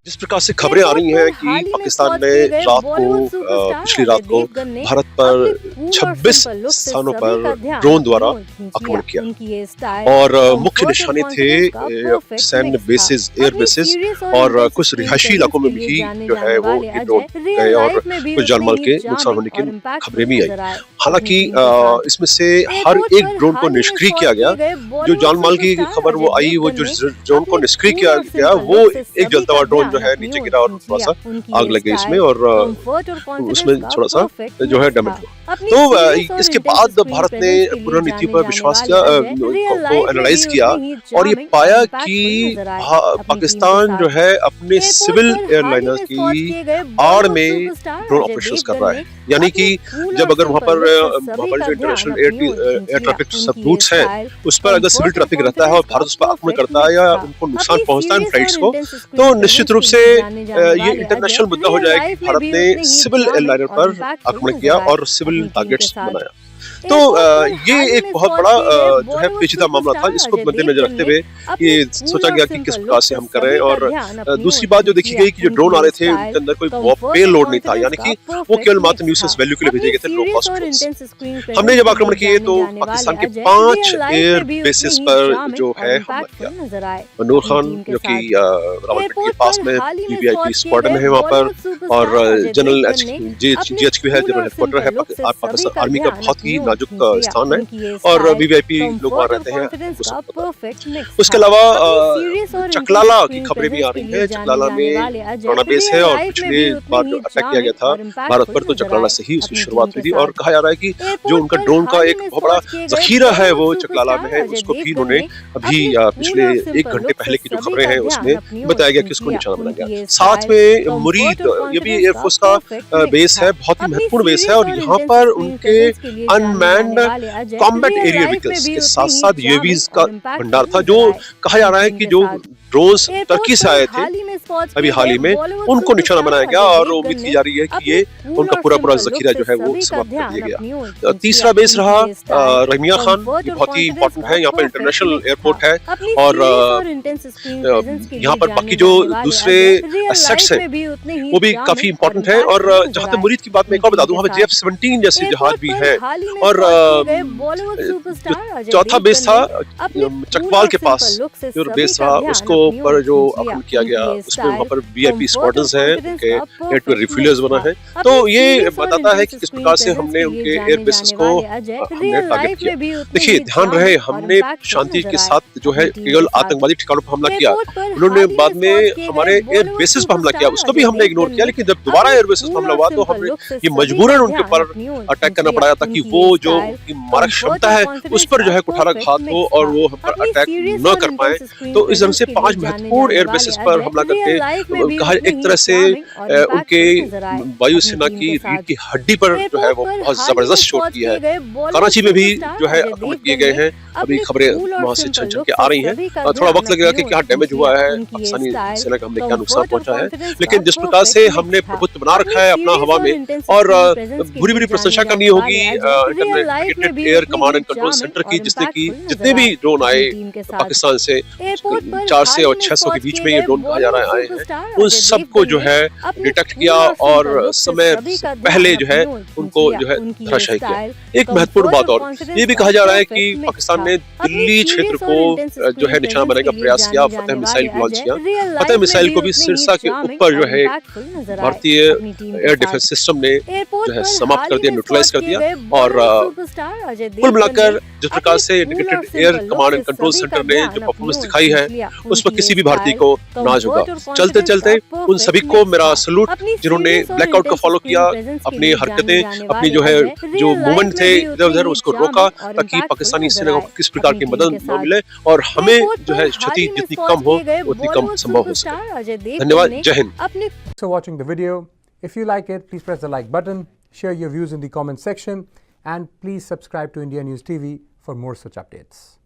जिस प्रकार से खबरें आ रही हैं कि पाकिस्तान में पिछली रात को भारत पर 26 स्थानों पर ड्रोन द्वारा आक्रमण किया और मुख्य निशाने थे सैन्य बेसेस, एयर बेसेस और कुछ रिहायशी इलाकों में भी जो है वो ड्रोन गए और कुछ जानमाल के नुकसान होने की खबरें भी आई। हालांकि इसमें से हर एक ड्रोन को निष्क्रिय किया गया। जो जानमाल की खबर वो आई, वो जो ड्रोन को निष्क्रिय किया गया वो एक जलता हुआ ड्रोन जो है नीचे गिरा और थोड़ा सा आग लग गई इसमें और उसमें थोड़ा सा जो है डैमेज हुआ। तो इसके बाद भारत ने पूर्ण नीति पर विश्वास किया, को एनालाइज किया और ये पाया कि पाकिस्तान जो है अपने सिविल एयरलाइनर्स की आड़ में ड्रोन ऑपरेशंस कर रहा है। यानी कि जब अगर वहाँ पर जो इंटरनेशनल एयर ट्रैफिक रूट्स हैं उस पर अगर सिविल ट्रैफिक रहता है और भारत उस पर आक्रमण करता है या उनको नुकसान पहुंचता है फ्लाइट्स को, तो निश्चित रूप से ये इंटरनेशनल मुद्दा हो जाएगा कि भारत ने सिविल एयरलाइनर पर आक्रमण किया और सिविल टारगेट्स बनाया। तो ये एक बहुत बड़ा जो है पेचीदा मामला था, जिसको मद्देनजर रखते हुए ये सोचा गया कि किस प्रकार से हम करें। और दूसरी बात जो देखी गई कि जो ड्रोन आ रहे थे उनके अंदर कोई पे लोड नहीं था, यानी कि वो केवल मात्र न्यूसेंस वैल्यू के लिए भेजे गए थे, लो कॉस्ट ड्रोन्स। हमने जब आक्रमण किए तो पाकिस्तान के 5 एयर बेसिस पर जो है हमला किया। नूर खान जो कि रावलपिंडी के पास में वीवीआईपी स्क्वाड्रन है वहाँ पर, और जनरल GHQ है, जनरल हेडक्वार्टर है पाकिस्तान आर्मी का, बहुत ही नाजुक स्थान है और वीवीआईपी लोग वहाँ रहते हैं। उसके अलावा चकलाला की खबरें भी आ रही हैं। चकलाला में पुराना बेस है और पिछले बार जो अटैक किया गया था भारत पर तो चकलाला से ही उसकी शुरुआत हुई थी और कहा जा रहा है कि जो उनका ड्रोन का एक बहुत बड़ा जखीरा है वो चकलाला में है, उसको भी उन्होंने अभी पिछले 1 घंटे पहले की जो खबरें हैं उसमें बताया गया कि उसको निशाना बनाया गया। साथ में मुरीद, ये भी एयरफोर्स का बेस है, बहुत ही महत्वपूर्ण बेस है और यहाँ पर उनके अनमैन्ड कॉम्बैट एरिया व्हीकल्स के साथ साथ यूएवीज का भंडार था, जो कहा जा रहा है कि जो ड्रोन्स टर्की से आए थे अभी हाल ही में उनको निशाना बनाया गया और उम्मीद की जा रही है कि ये उनका पूरा जखीरा जो है वो समाप्त कर दिया गया। तीसरा बेस रहा रहीमिया खान, ये बहुत ही इंपॉर्टेंट है, यहाँ पर इंटरनेशनल एयरपोर्ट है और यहाँ पर बाकी जो दूसरे एसेट्स हैं वो भी काफी इंपॉर्टेंट है। और जहाँ तक मुरीद की बात मैं एक और बता दूं, वहाँ पर JF-17 जैसे जहाज भी है। और चौथा बेस था चकवाल के पास जो बेस था, उसको पर जो आक्रमण किया गया उसमें वहाँ पर वीआईपी स्क्वाड्रन्स हैं, उनके एयर टू रिफ्यूलर्स बना है। तो ये बताता है कि किस प्रकार से हमने उनके एयर बेसेस को हमने टारगेट किया। देखिए ध्यान रहे, हमने शांति के साथ जो है केवल आतंकवादी ठिकानों पर हमला किया, उन्होंने बाद में हमारे एयर बेसेस पर हमला किया, उसको भी हमने इग्नोर किया। लेकिन जब दोबारा एयर बेसेस पर हमला हुआ तो हमें ये मजबूरन उनके ऊपर अटैक करना पड़ा ताकि वो जो मारक क्षमता है उस पर जो है कुठाराघात हो और वो हम पर अटैक न कर पाए। तो इस ढंग से 5 महत्वपूर्ण एयर बेसिस पर हमला करके कहा एक तरह से उनके वायुसेना की रीढ़ की हड्डी पर जो है वो बहुत जबरदस्त चोट की है। कराची में भी जो है आक्रमण किए गए हैं, अभी खबरें वहां से छन छन के आ रही हैं। थोड़ा वक्त लगेगा कि क्या डैमेज हुआ है, पाकिस्तानी सेना का हमने क्या नुकसान पहुंचा है, लेकिन जिस प्रकार से हमने प्रभुत्व बना रखा है अपना हवा में, और बुरी बुरी प्रशंसा करनी होगी integrated air command and control centre की, जिसने की जितने भी ड्रोन आए पाकिस्तान से 400 और 600 के बीच में ये ड्रोन कहा जा रहा है आए हैं, उन सबको जो है डिटेक्ट किया और समय पहले जो है उनको जो है धराशायी किया। एक महत्वपूर्ण बात और ये भी कहा जा रहा है कि पाकिस्तान ने दिल्ली क्षेत्र को जो है निशाना बनाने का प्रयास किया, फतेह मिसाइल लॉन्च किया। फतेह मिसाइल को भी सिरसा के ऊपर जो है भारतीय एयर डिफेंस सिस्टम ने जो है समाप्त कर दिया, न्यूट्रलाइज कर दिया। और कुल मिलाकर जिस प्रकार से integrated air command and control centre ने जो परफॉर्मेंस दिखाई है उस पर किसी भी भारतीय को नाज होगा। चलते चलते उन सभी को मेरा सलूट जिन्होंने ब्लैकआउट को फॉलो किया, अपनी हरकतें, अपनी जो है जो मूवमेंट थे इधर उधर उसको रोका ताकि पाकिस्तानी सेना को किस प्रकार की मदद न मिले और हमें जो है क्षति जितनी कम हो उतनी कम संभव हो सके। धन्यवाद, जय Hind. Thanks for watching the video. If you like it, please press the like button, share your views in the comment section, and please subscribe to India News TV for more such updates.